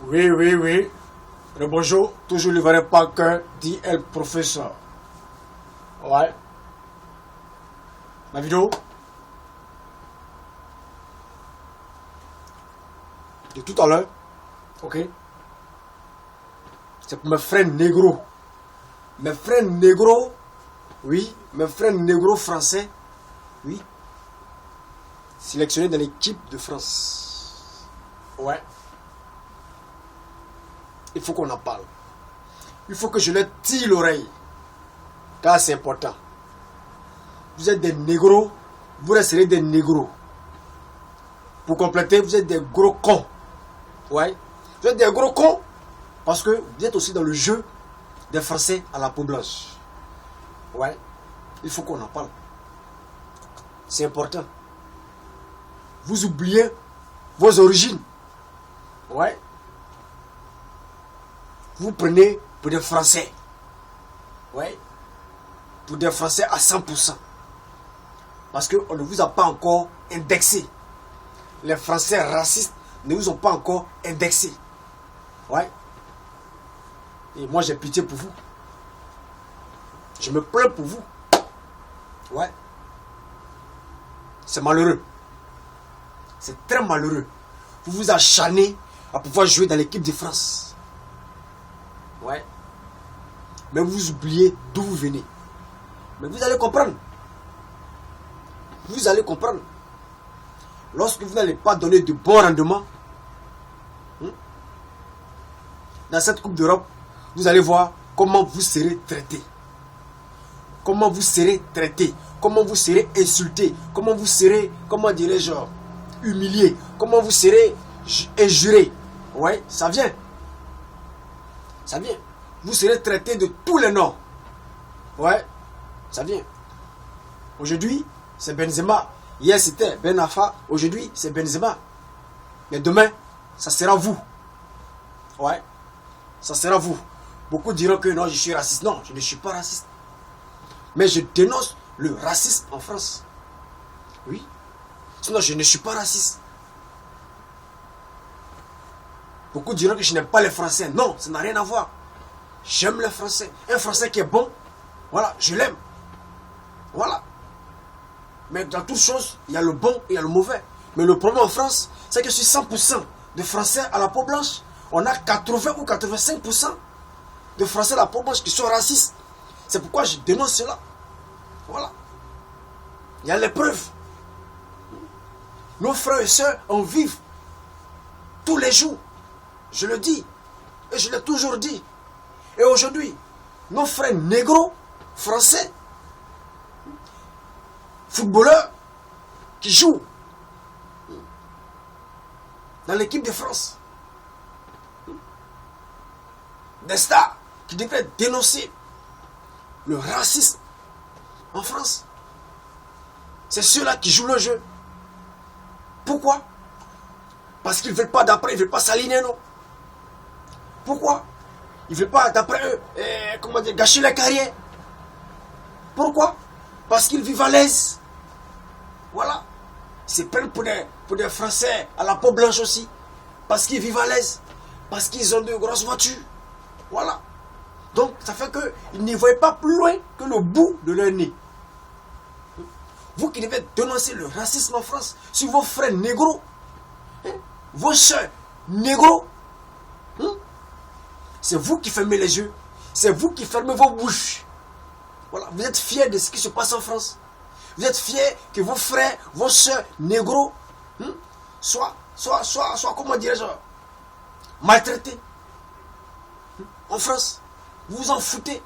Oui, oui, oui. Le bonjour, toujours le vrai Parker, dit le professeur. Ouais. Ma vidéo de tout à l'heure, ok. C'est pour mes frères négros. Mes frères négros, oui, mes frères négros français, oui. Sélectionnés dans l'équipe de France. Ouais. Il faut qu'on en parle. Il faut que je leur tire l'oreille. Car c'est important. Vous êtes des négros, vous resterez des négros. Pour compléter, vous êtes des gros cons. Ouais. Vous êtes des gros cons parce que vous êtes aussi dans le jeu des Français à la peau blanche. Ouais. Il faut qu'on en parle. C'est important. Vous oubliez vos origines. Ouais. Vous prenez pour des Français. Ouais. Pour des Français à 100%. Parce qu'on ne vous a pas encore indexé. Les Français racistes ne vous ont pas encore indexé. Ouais. Et moi j'ai pitié pour vous. Je me plains pour vous. Ouais. C'est malheureux. C'est très malheureux. Vous vous acharnez à pouvoir jouer dans l'équipe de France. Ouais. Mais vous oubliez d'où vous venez. Mais vous allez comprendre. Vous allez comprendre. Lorsque vous n'allez pas donner de bons rendements, dans cette Coupe d'Europe, vous allez voir comment vous serez traité. Comment vous serez traité. Comment vous serez insulté. Comment vous serez, comment dirais-je, humilié. Comment vous serez injuré. Ouais, ça vient. Ça vient. Vous serez traité de tous les noms. Ouais, ça vient. Aujourd'hui, c'est Benzema. Hier, c'était Ben Arfa. Aujourd'hui, c'est Benzema. Mais demain, ça sera vous. Ouais, ça sera vous. Beaucoup diront que non, je suis raciste. Non, je ne suis pas raciste. Mais je dénonce le racisme en France. Oui. Sinon, je ne suis pas raciste. Beaucoup diront que je n'aime pas les Français. Non, ça n'a rien à voir. J'aime les Français. Un Français qui est bon, voilà, je l'aime. Voilà. Mais dans toutes choses, il y a le bon et il y a le mauvais. Mais le problème en France, c'est que sur 100% de Français à la peau blanche, on a 80 ou 85% de Français à la peau blanche qui sont racistes. C'est pourquoi je dénonce cela. Voilà. Il y a les preuves. Nos frères et sœurs en vivent tous les jours. Je le dis. Et je l'ai toujours dit. Et aujourd'hui, nos frères négros, français, footballeurs, qui jouent dans l'équipe de France, des stars qui devraient dénoncer le racisme en France, c'est ceux-là qui jouent le jeu. Pourquoi? Parce qu'ils ne veulent pas d'après, ils ne veulent pas s'aligner, non? Pourquoi? Ils ne veulent pas, d'après eux, comment dire, gâcher la carrière. Pourquoi? Parce qu'ils vivent à l'aise. Voilà. Ils se prennent pour des Français à la peau blanche aussi. Parce qu'ils vivent à l'aise. Parce qu'ils ont de grosses voitures. Voilà. Donc, ça fait qu'ils ne voient pas plus loin que le bout de leur nez. Vous qui devez dénoncer le racisme en France, sur vos frères négros, vos soeurs négros, c'est vous qui fermez les yeux. C'est vous qui fermez vos bouches. Voilà. Vous êtes fiers de ce qui se passe en France. Vous êtes fiers que vos frères, vos soeurs négros soient, comment dirais-je, maltraités. En France. Vous vous en foutez.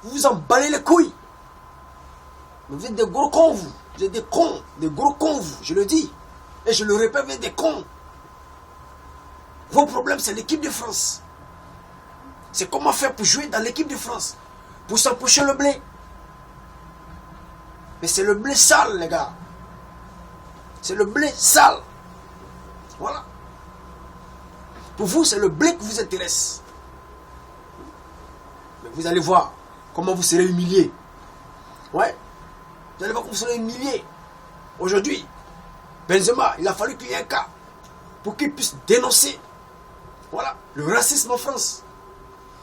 Vous vous en balayez les couilles. Mais vous êtes des gros cons, vous. Vous êtes des cons. Des gros cons, vous. Je le dis. Et je le répète, vous êtes des cons. Vos problèmes, c'est l'équipe de France. C'est comment faire pour jouer dans l'équipe de France. Pour s'empocher le blé. Mais c'est le blé sale, les gars. C'est le blé sale. Voilà. Pour vous, c'est le blé qui vous intéresse. Mais vous allez voir comment vous serez humiliés. Ouais. Vous allez voir comment vous serez humiliés. Aujourd'hui, Benzema, il a fallu qu'il y ait un cas pour qu'il puisse dénoncer Voilà, le racisme en France.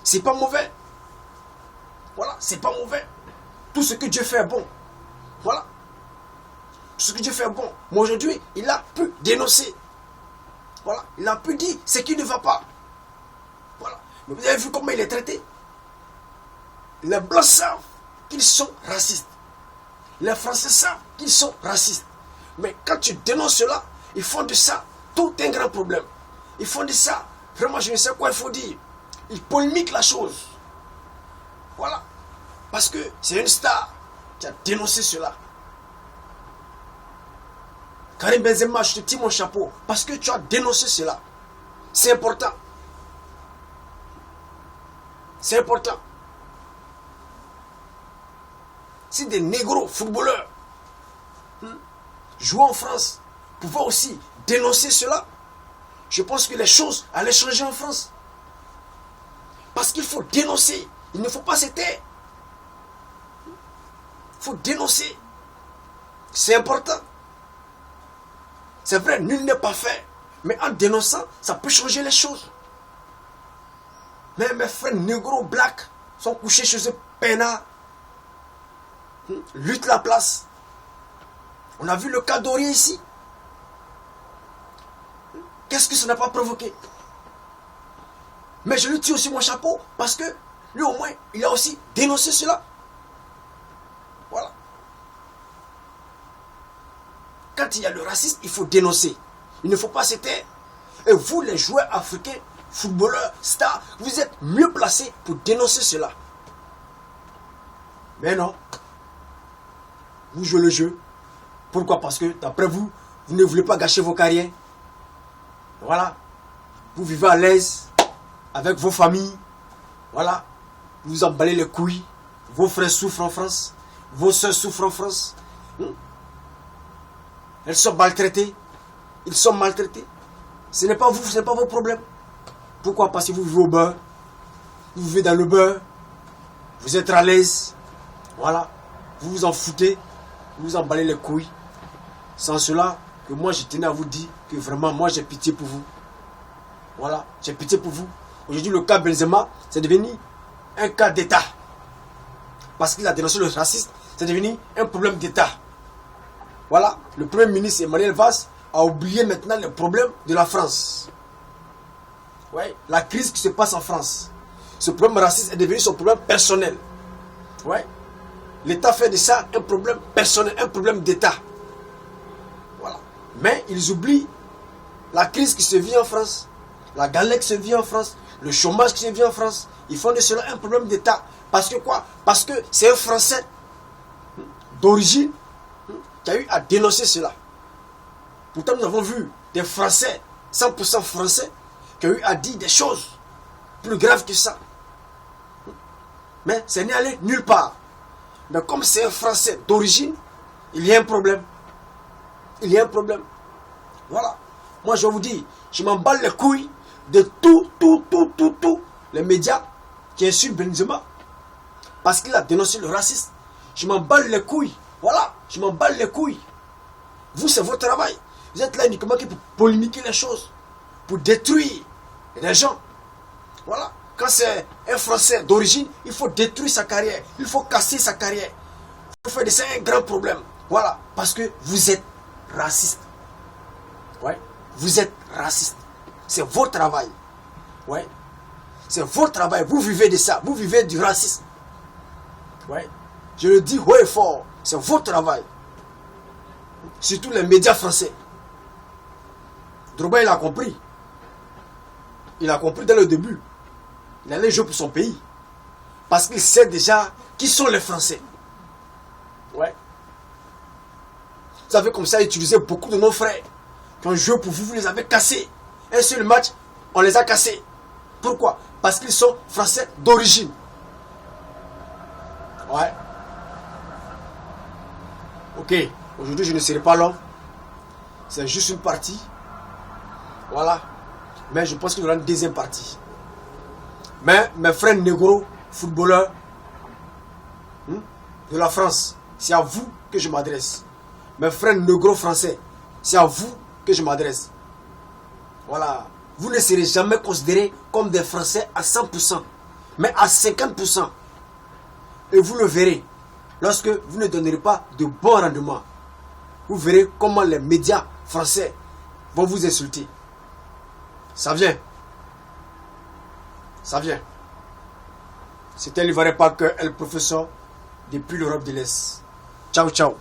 C'est pas mauvais. Voilà, c'est pas mauvais. Tout ce que Dieu fait est bon. Voilà. Tout ce que Dieu fait est bon. Mais aujourd'hui, il a pu dénoncer. Voilà, il a pu dire ce qui ne va pas. Voilà. Mais vous avez vu comment il est traité? Les Blancs savent qu'ils sont racistes. Les Français savent qu'ils sont racistes. Mais quand tu dénonces cela, ils font de ça tout un grand problème. Ils font de ça, vraiment je ne sais quoi il faut dire. Ils polémiquent la chose. Voilà. Parce que c'est une star qui a dénoncé cela. Karim Benzema, je te tire mon chapeau parce que tu as dénoncé cela. C'est important. C'est important. Si des négros footballeurs jouant en France pouvaient aussi dénoncer cela, je pense que les choses allaient changer en France. Parce qu'il faut dénoncer. Il ne faut pas se taire. Il faut dénoncer. C'est important. C'est vrai, nul n'est pas fait. Mais en dénonçant, ça peut changer les choses. Mais mes frères négro black sont couchés chez eux, peinards. Lutte la place. On a vu le cas d'Aurier ici. Qu'est-ce que ça n'a pas provoqué? Mais je lui tire aussi mon chapeau parce que lui au moins, il a aussi dénoncé cela. Voilà. Quand il y a le racisme, il faut dénoncer. Il ne faut pas se taire. Et vous, les joueurs africains, footballeurs, stars, vous êtes mieux placés pour dénoncer cela. Mais non. Vous jouez le jeu. Pourquoi? Parce que, d'après vous, vous ne voulez pas gâcher vos carrières. Voilà. Vous vivez à l'aise avec vos familles. Voilà. Vous emballez les couilles. Vos frères souffrent en France. Vos soeurs souffrent en France. Elles sont maltraitées. Ils sont maltraités. Ce n'est pas vous, ce n'est pas vos problèmes. Pourquoi? Parce que vous vivez au beurre. Vous vivez dans le beurre. Vous êtes à l'aise. Voilà. Vous vous en foutez. Vous vous emballez les couilles. Sans cela, que moi je tenais à vous dire que vraiment moi j'ai pitié pour vous. Voilà, j'ai pitié pour vous. Aujourd'hui le cas Benzema, c'est devenu un cas d'État. Parce qu'il a dénoncé le racisme, c'est devenu un problème d'État. Voilà, le Premier ministre Emmanuel Valls a oublié maintenant les problèmes de la France. Ouais, la crise qui se passe en France. Ce problème raciste est devenu son problème personnel. Ouais. L'État fait de ça un problème personnel, un problème d'État. Voilà. Mais ils oublient la crise qui se vit en France, la galère qui se vit en France, le chômage qui se vit en France. Ils font de cela un problème d'État. Parce que quoi? Parce que c'est un Français d'origine qui a eu à dénoncer cela. Pourtant, nous avons vu des Français, 100% Français, qui ont eu à dire des choses plus graves que ça. Mais ce n'est allé nulle part. Mais comme c'est un Français d'origine, il y a un problème. Il y a un problème. Voilà. Moi, je vous dis, je m'emballe les couilles de tous les médias qui insultent Benzema parce qu'il a dénoncé le racisme. Je m'emballe les couilles. Voilà. Je m'emballe les couilles. Vous, c'est votre travail. Vous êtes là uniquement pour polémiquer les choses, pour détruire les gens. Voilà. Quand c'est un Français d'origine, il faut détruire sa carrière. Il faut casser sa carrière. Il faut faire de ça un grand problème. Voilà. Parce que vous êtes raciste. Ouais. Vous êtes raciste. C'est votre travail. Ouais. C'est votre travail. Vous vivez de ça. Vous vivez du racisme. Ouais. Je le dis haut et fort. C'est votre travail. Surtout les médias français. Drogba, il a compris. Il a compris dès le début. Il allait jouer pour son pays. Parce qu'il sait déjà qui sont les Français. Ouais. Vous avez comme ça utilisé beaucoup de nos frères qui ont joué pour vous, vous les avez cassés. Un seul match, on les a cassés. Pourquoi? Parce qu'ils sont Français d'origine. Ouais. Ok. Aujourd'hui, je ne serai pas long. C'est juste une partie. Voilà. Mais je pense qu'il y aura une deuxième partie. Mais mes frères négros, footballeurs de la France, c'est à vous que je m'adresse. Mes frères négros français, c'est à vous que je m'adresse. Voilà. vous ne serez jamais considérés comme des Français à 100%, mais à 50%. Et vous le verrez, lorsque vous ne donnerez pas de bons rendements, vous verrez comment les médias français vont vous insulter. Ça vient. Ça vient. C'était l'Ivoirien Parker, le professeur depuis l'Europe de l'Est. Ciao, ciao.